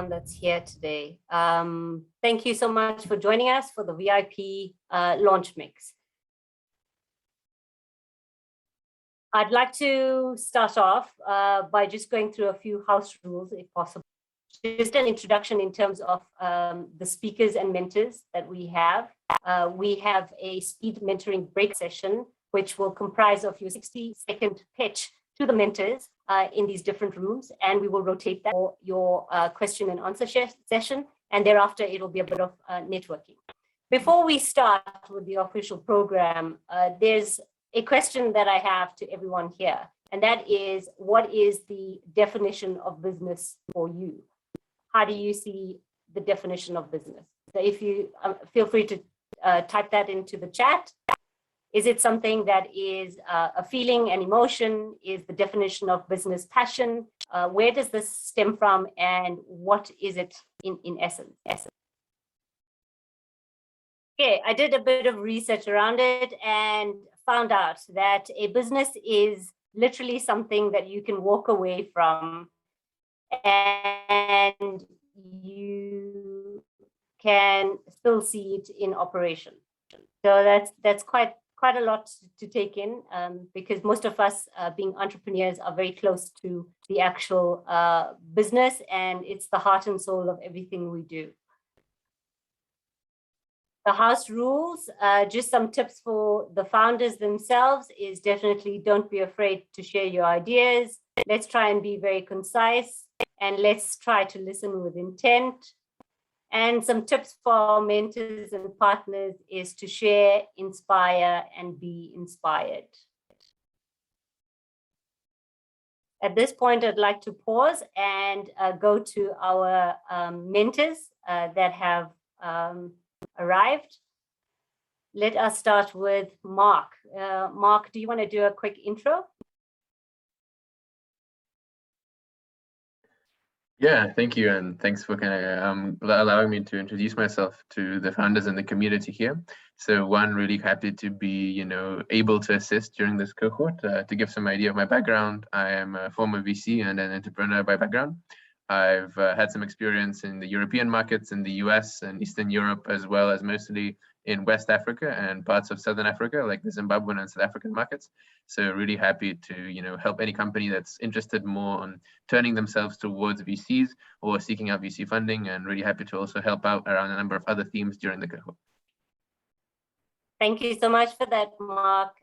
everyone that's here today. Thank you so much for joining us for the VIP launch mix. I'd like to start off by just going through a few house rules, if possible. Just an introduction in terms of the speakers and mentors that we have. We have a speed mentoring break session, which will comprise of your 60-second pitch to the mentors in these different rooms, and we will rotate that for your question and answer session, and thereafter it will be a bit of networking. Before we start with the official program, there's a question that I have to everyone here, and that is, what is the definition of business for you? How do you see the definition of business? So if you feel free to type that into the chat. Is it something that is a feeling, an emotion? Is the definition of business passion? Where does this stem from, and what is it in essence? Okay, I did a bit of research around it and found out that a business is literally something that you can walk away from and you can still see it in operation. So that's quite a lot to take in, because most of us being entrepreneurs are very close to the actual business, and it's the heart and soul of everything we do. The house rules, just some tips for the founders themselves is definitely don't be afraid to share your ideas. Let's try and be very concise, and let's try to listen with intent. And some tips for our mentors and partners is to share, inspire, and be inspired. At this point, I'd like to pause and go to our mentors that have arrived. Let us start with Mark. Mark, do you want to do a quick intro? Yeah, thank you, and thanks for kind of allowing me to introduce myself to the founders and the community here. So, one, really happy to be, able to assist during this cohort. To give some idea of my background, I am a former VC and an entrepreneur by background. I've had some experience in the European markets, in the US and Eastern Europe, as well as mostly in West Africa and parts of Southern Africa, like the Zimbabwean and South African markets. So really happy to, help any company that's interested more on turning themselves towards VCs or seeking out VC funding, and really happy to also help out around a number of other themes during the cohort. Thank you so much for that, Mark.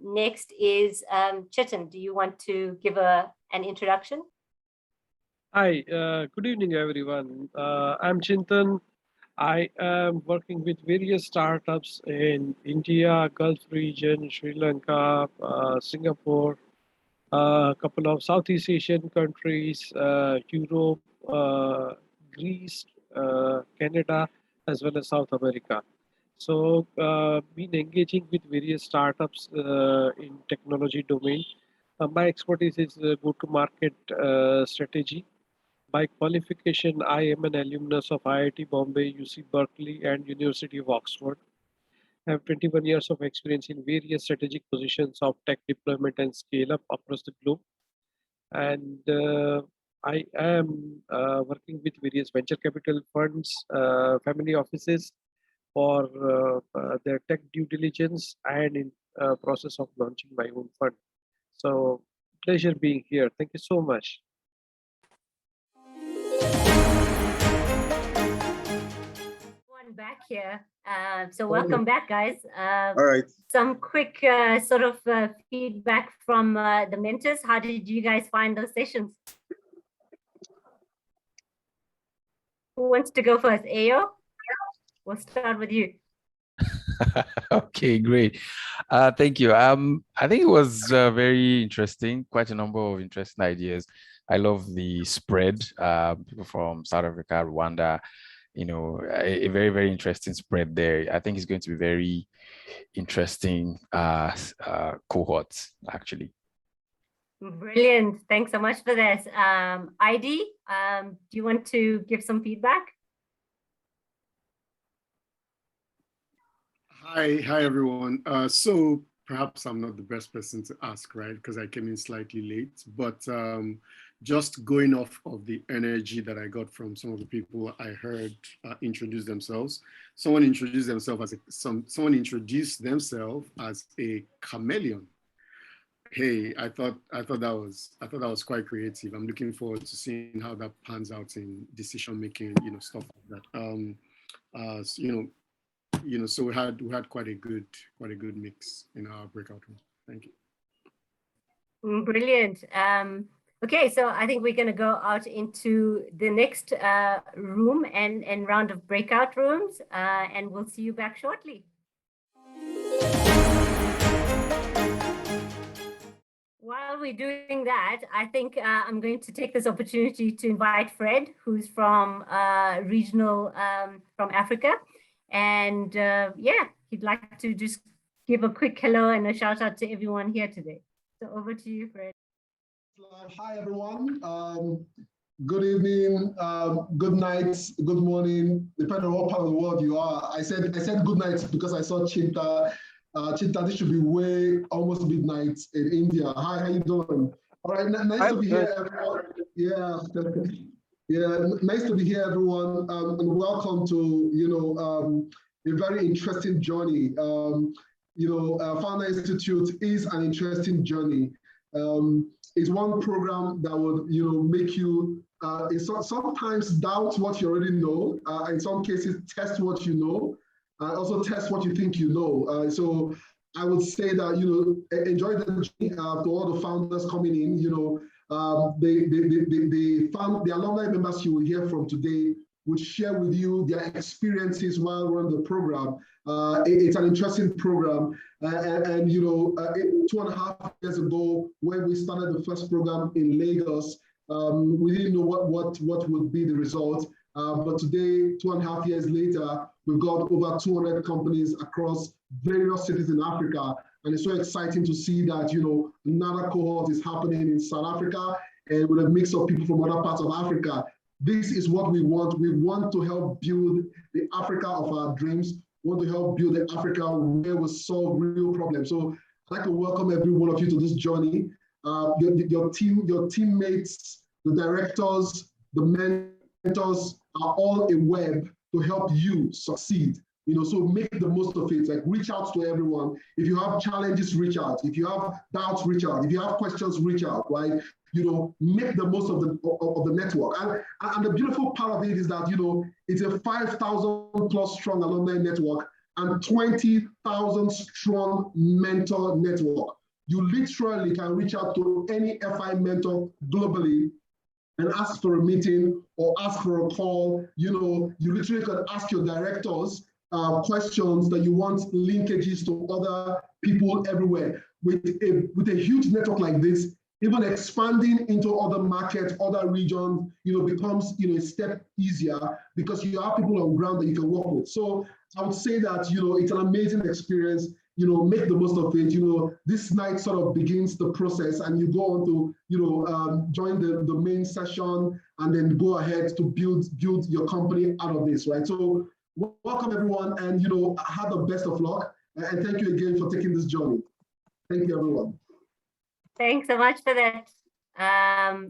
Next is Chetan. Do you want to give an introduction? Hi, good evening, everyone. I'm Chintan. I am working with various startups in India, Gulf region, Sri Lanka, Singapore, a couple of Southeast Asian countries, Europe, Greece, Canada, as well as South America. So, been engaging with various startups in technology domain. My expertise is go-to-market strategy. By qualification, I am an alumnus of IIT Bombay, UC Berkeley, and University of Oxford. I have 21 years of experience in various strategic positions of tech deployment and scale-up across the globe. And I am working with various venture capital funds, family offices for their tech due diligence, and in process of launching my own fund. So, pleasure being here. Thank you so much. Back here. So welcome back, guys. All right. Some quick sort of feedback from the mentors. How did you guys find those sessions? Who wants to go first? Ayo? We'll start with you. Okay, great. Thank you. I think it was very interesting, quite a number of interesting ideas. I love the spread, people from South Africa, Rwanda, a very, very interesting spread there. I think it's going to be very interesting cohorts, actually. Brilliant. Thanks so much for this. ID, do you want to give some feedback? Hi everyone. So perhaps I'm not the best person to ask, right? Because I came in slightly late, but just going off of the energy that I got from some of the people I heard introduce themselves. Someone introduced themselves as a chameleon. Hey, I thought that was quite creative. I'm looking forward to seeing how that pans out in decision making, stuff like that. So we had quite a good mix in our breakout room. Thank you. Brilliant. Okay, so I think we're going to go out into the next room and round of breakout rooms, and we'll see you back shortly. While we're doing that, I think I'm going to take this opportunity to invite Fred, who's from regional, from Africa. And yeah, he'd like to just give a quick hello and a shout out to everyone here today. So over to you, Fred. Hi, everyone. Good evening, good night, good morning, depending on what part of the world you are. I said good night because I saw Chinta. Chinta, this should be almost midnight in India. Hi, how you doing? All right, nice to be here, everyone. Yeah, yeah, nice to be here, everyone, and welcome to a very interesting journey. Founder Institute is an interesting journey. It's one program that would make you sometimes doubt what you already know. In some cases, test what you know. Also test what you think you know. So I would say that enjoy the journey to all the founders coming in. The alumni members you will hear from today would share with you their experiences while running the program. It's an interesting program, and 2.5 years ago, when we started the first program in Lagos, we didn't know what would be the result. But today, 2.5 years later, we've got over 200 companies across various cities in Africa. And it's so exciting to see that, another cohort is happening in South Africa and with a mix of people from other parts of Africa. This is what we want. We want to help build the Africa of our dreams. We want to help build the Africa where we solve real problems. So I'd like to welcome every one of you to this journey. Your teammates, the directors, the mentors are all a web to help you succeed. So make the most of it. Like, reach out to everyone. If you have challenges, reach out. If you have doubts, reach out. If you have questions, reach out. Right? Make the most of the network. And the beautiful part of it is that it's a 5,000 plus strong alumni network and 20,000 strong mentor network. You literally can reach out to any FI mentor globally and ask for a meeting or ask for a call. You literally can ask your directors questions that you want linkages to other people everywhere. With a huge network like this, even expanding into other markets, other regions, becomes a step easier because you have people on ground that you can work with. So I would say that it's an amazing experience. Make the most of it. This night sort of begins the process, and you go on to join the main session, and then go ahead to build your company out of this, right? So welcome everyone, and have the best of luck, and thank you again for taking this journey. Thank you, everyone. Thanks so much for that.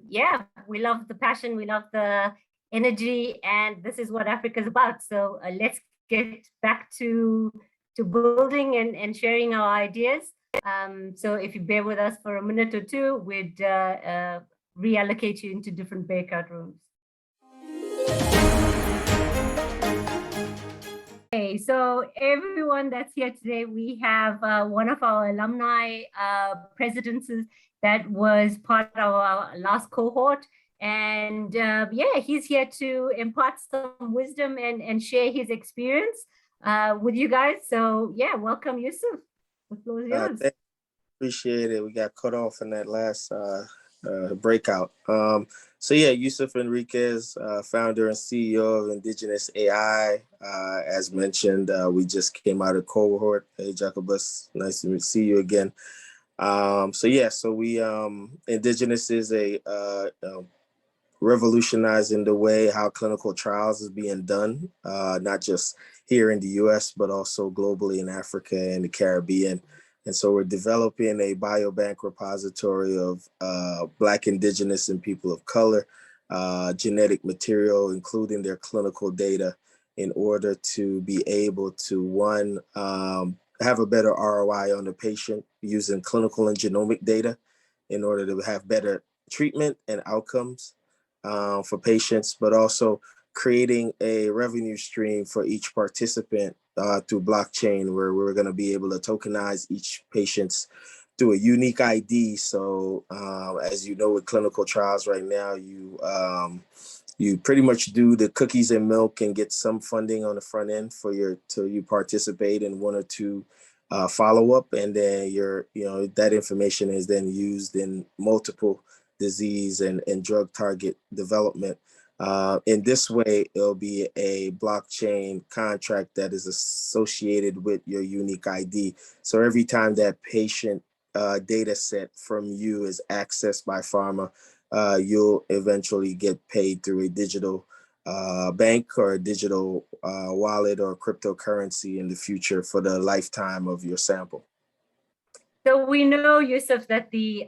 Yeah, we love the passion, we love the energy, and this is what Africa is about. So let's get back to building and sharing our ideas. So if you bear with us for a minute or two, we'd reallocate you into different breakout rooms. Okay, so everyone that's here today, we have one of our alumni presidents that was part of our last cohort. And yeah, he's here to impart some wisdom and share his experience with you guys. So yeah, welcome, Yusuf. The floor is yours. Appreciate it. We got cut off in that last breakout. So yeah, Yusuf Enriquez, founder and CEO of Indigenous AI. As mentioned, we just came out of Cohort. Hey, Jacobus, nice to see you again. So yeah, so we Indigenous is a revolutionizing the way how clinical trials is being done, not just here in the US, but also globally in Africa and the Caribbean. And so we're developing a biobank repository of Black, Indigenous, and people of color genetic material, including their clinical data, in order to be able to, one, have a better ROI on the patient using clinical and genomic data in order to have better treatment and outcomes for patients, but also creating a revenue stream for each participant through blockchain, where we're going to be able to tokenize each patient's through a unique ID. So as you know, with clinical trials right now, you pretty much do the cookies and milk and get some funding on the front end for you participate in one or two follow-up, and then that information is then used in multiple disease and drug target development. In this way, it'll be a blockchain contract that is associated with your unique ID. So every time that patient data set from you is accessed by pharma, you'll eventually get paid through a digital bank or a digital wallet or cryptocurrency in the future for the lifetime of your sample. So we know, Yusuf, that the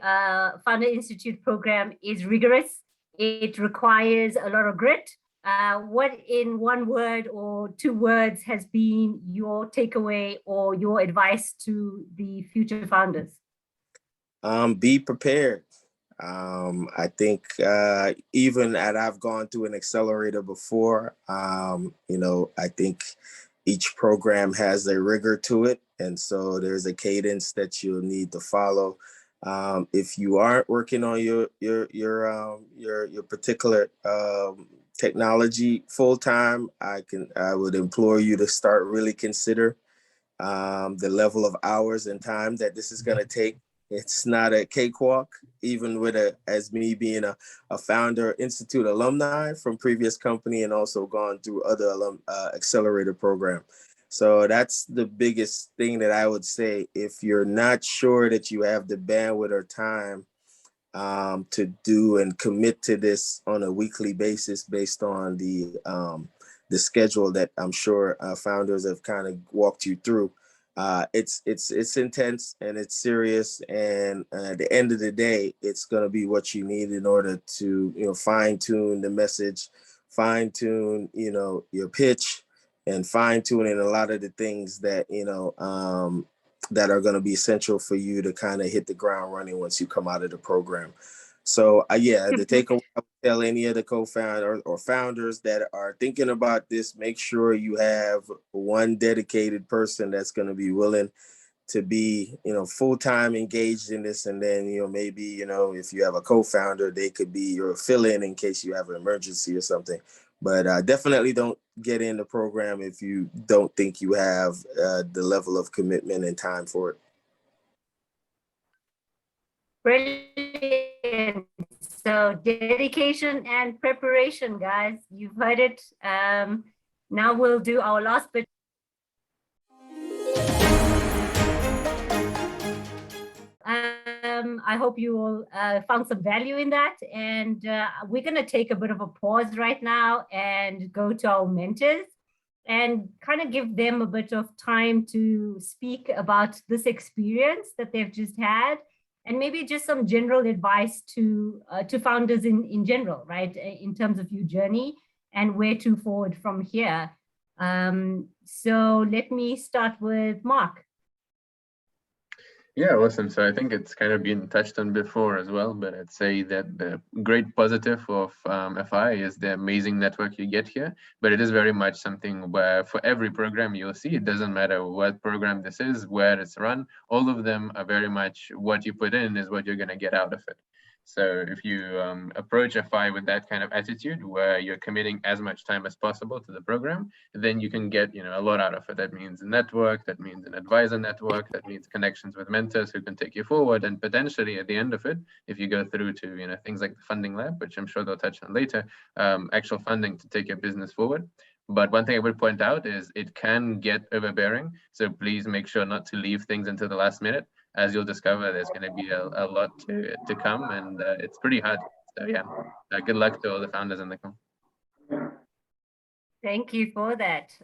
Founder Institute program is rigorous. It requires a lot of grit. What in one word or two words has been your takeaway or your advice to the future founders? Be prepared. I think even as I've gone through an accelerator before, I think each program has a rigor to it. And so there's a cadence that you'll need to follow. If you aren't working on your particular technology full time, I would implore you to start really consider the level of hours and time that this is going to take. It's not a cakewalk, even as me being a Founder Institute alumni from previous company and also gone through other accelerator program. So that's the biggest thing that I would say. If you're not sure that you have the bandwidth or time to do and commit to this on a weekly basis based on the schedule that I'm sure founders have kind of walked you through, it's intense and it's serious. And at the end of the day, it's going to be what you need in order to fine tune the message, fine tune your pitch, and fine tuning a lot of the things that that are going to be essential for you to kind of hit the ground running once you come out of the program. So the takeaway I would tell any of the co-founders or founders that are thinking about this, make sure you have one dedicated person that's going to be willing to be full-time engaged in this. And then maybe if you have a co-founder, they could be your fill-in in case you have an emergency or something. But definitely don't get in the program if you don't think you have the level of commitment and time for it. Brilliant. So dedication and preparation, guys. You've heard it. Now we'll do our last bit. I hope you all found some value in that. And we're going to take a bit of a pause right now and go to our mentors and kind of give them a bit of time to speak about this experience that they've just had, and maybe just some general advice to founders in general, right, in terms of your journey and where to forward from here. So let me start with Mark. Yeah, awesome. So I think it's kind of been touched on before as well, but I'd say that the great positive of FI is the amazing network you get here. But it is very much something where for every program you'll see, it doesn't matter what program this is, where it's run, all of them are very much what you put in is what you're going to get out of it. So if you approach FI with that kind of attitude where you're committing as much time as possible to the program, then you can get a lot out of it. That means a network, that means an advisor network, that means connections with mentors who can take you forward, and potentially at the end of it, if you go through to things like the funding lab, which I'm sure they'll touch on later, actual funding to take your business forward. But one thing I would point out is it can get overbearing. So please make sure not to leave things until the last minute. As you'll discover, there's going to be a lot to come, and it's pretty hard. So yeah, good luck to all the founders in the company. Thank you for that.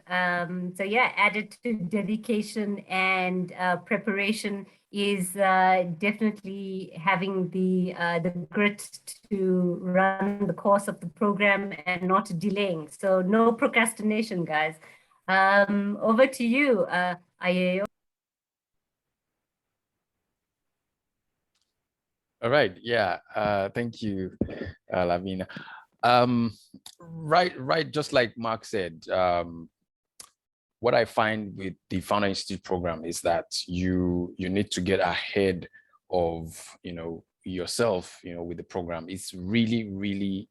So yeah, added to dedication and preparation is definitely having the grit to run the course of the program and not delaying. So no procrastination, guys. Over to you, Ayeyo. All right. Yeah. Thank you, Lavina. Right. Just like Mark said, what I find with the Founder Institute program is that you need to get ahead of yourself, with the program. It's really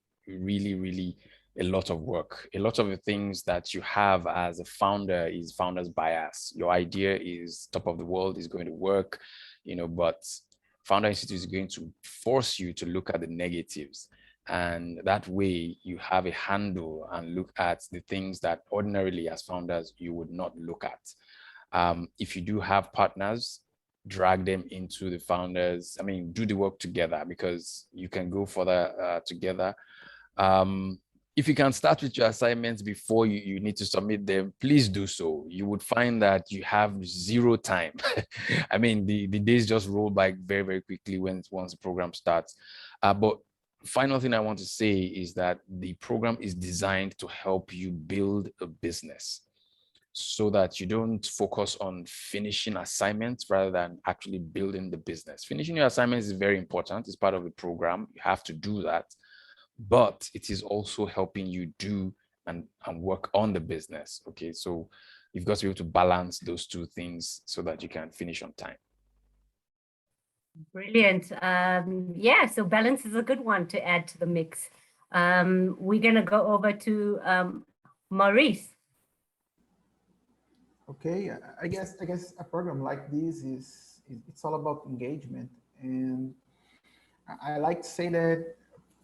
a lot of work. A lot of the things that you have as a founder is founder's bias. Your idea is top of the world, is going to work, but Founder Institute is going to force you to look at the negatives. And that way you have a handle and look at the things that ordinarily as founders you would not look at. If you do have partners, drag them into the founders. I mean, do the work together because you can go further together. If you can start with your assignments before you need to submit them, please do so. You would find that you have zero time. I mean, the days just roll by very quickly once the program starts. But final thing I want to say is that the program is designed to help you build a business so that you don't focus on finishing assignments rather than actually building the business. Finishing your assignments is very important. It's part of the program. You have to do that. But it is also helping you do and work on the business. Okay, so you've got to be able to balance those two things so that you can finish on time. Brilliant. Yeah, so balance is a good one to add to the mix. We're going to go over to Maurice. Okay, I guess a program like this it's all about engagement, and I like to say that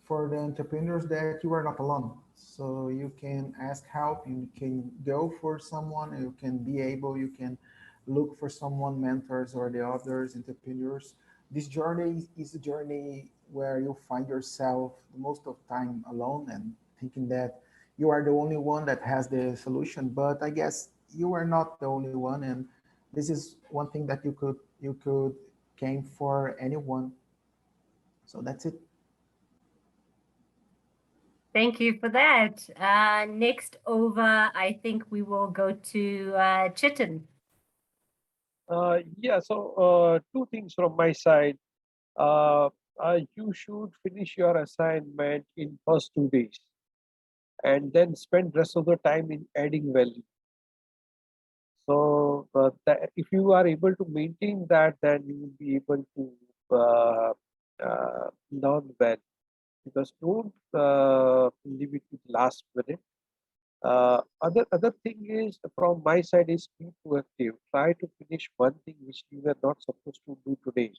for the entrepreneurs that you are not alone. So you can ask help, you can go for someone, you can look for someone, mentors or the others, entrepreneurs. This journey is a journey where you find yourself most of the time alone and thinking that you are the only one that has the solution. But I guess you are not the only one, and this is one thing that you could came for anyone. So that's it. Thank you for that. Next over, I think we will go to Chitin. Yeah, so two things from my side. You should finish your assignment in first 2 days and then spend rest of the time in adding value. So if you are able to maintain that, then you will be able to learn well. Because don't leave it to the last minute. Other thing is from my side is be proactive. Try to finish one thing which you were not supposed to do today.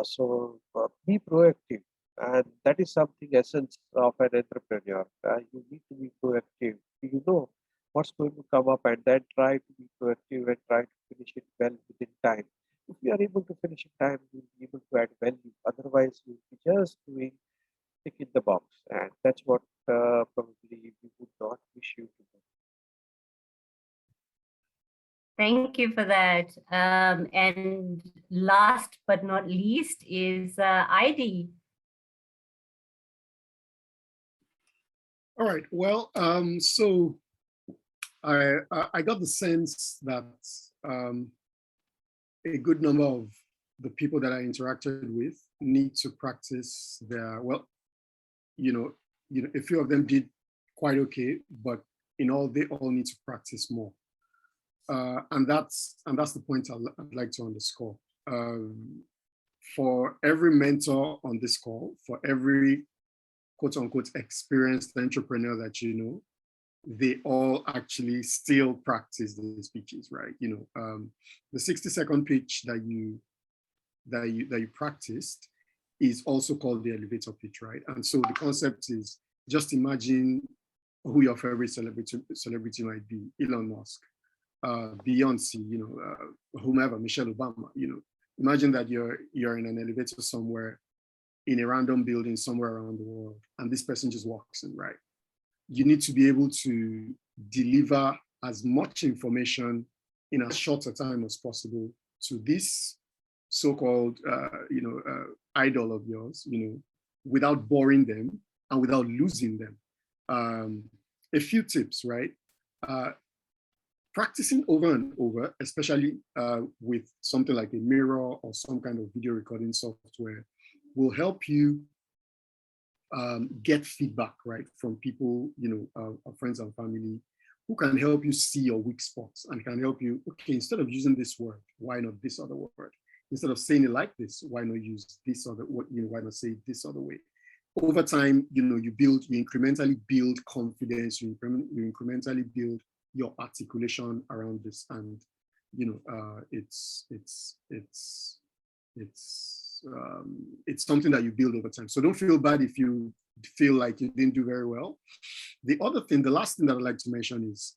So be proactive, and that is something essence of an entrepreneur. You need to be proactive. You know what's going to come up, and then try to be proactive and try to finish it well within time. If you are able to finish in time, you'll be able to add value. Otherwise, you'll be just doing tick in the box, and that's what probably we would not wish you to do. Thank you for that. And last but not least is ID. All right. Well, so I got the sense that a good number of the people that I interacted with need to practice their, well, a few of them did quite okay, but in all, they all need to practice more. And that's the point I'd like to underscore. For every mentor on this call, for every quote unquote experienced entrepreneur that you know, they all actually still practice these pitches, right? The 60-second pitch that you practiced is also called the elevator pitch, right? And so the concept is just imagine who your favorite celebrity might be: Elon Musk, Beyonce, whomever, Michelle Obama. Imagine that you're in an elevator somewhere in a random building somewhere around the world, and this person just walks in, right? you need to be able to deliver as much information in as short a time as possible to this so-called, idol of yours, without boring them and without losing them. A few tips, right? Practicing over and over, especially with something like a mirror or some kind of video recording software, will help you get feedback, right, from people, friends and family, who can help you see your weak spots and can help you, okay, instead of using this word, why not this other word? Instead of saying it like this, why not use this other, why not say it this other way? Over time, you incrementally build confidence, you incrementally build your articulation around this, and it's something that you build over time. So don't feel bad if you feel like you didn't do very well. The last thing that I'd like to mention is,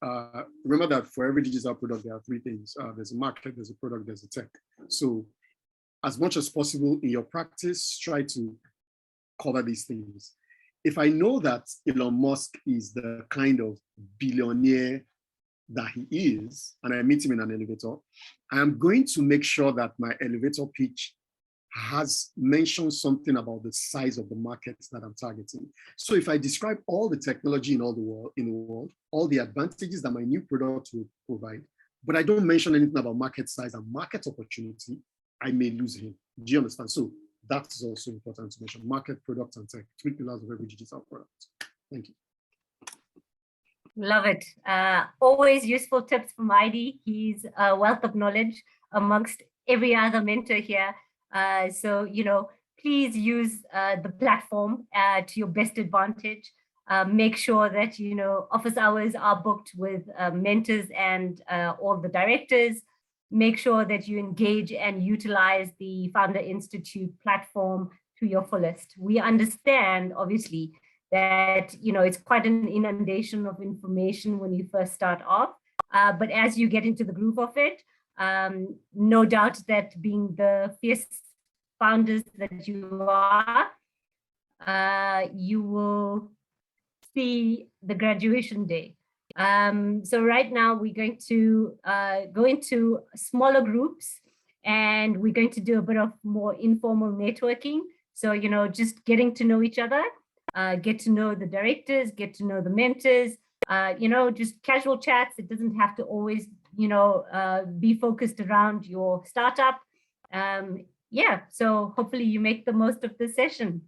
remember that for every digital product, there are three things. There's a market, there's a product, there's a tech. So as much as possible in your practice, try to cover these things. If I know that Elon Musk is the kind of billionaire that he is, and I meet him in an elevator, I am going to make sure that my elevator pitch has mentioned something about the size of the markets that I'm targeting. So if I describe all the technology in the world, all the advantages that my new product will provide, but I don't mention anything about market size and market opportunity, I may lose him. Do you understand? So that's also important to mention. Market, product, and tech, three pillars of every digital product. Thank you. Love it. Always useful tips from Heidi. He's a wealth of knowledge amongst every other mentor here. So, please use the platform to your best advantage. Make sure that, office hours are booked with mentors and all the directors. Make sure that you engage and utilize the Founder Institute platform to your fullest. We understand, obviously, that it's quite an inundation of information when you first start off. But as you get into the groove of it, no doubt that being the fierce founders that you are, you will see the graduation day. So right now we're going to go into smaller groups, and we're going to do a bit of more informal networking. So, just getting to know each other, get to know the directors, get to know the mentors, just casual chats. It doesn't have to always, be focused around your startup. So hopefully you make the most of the session.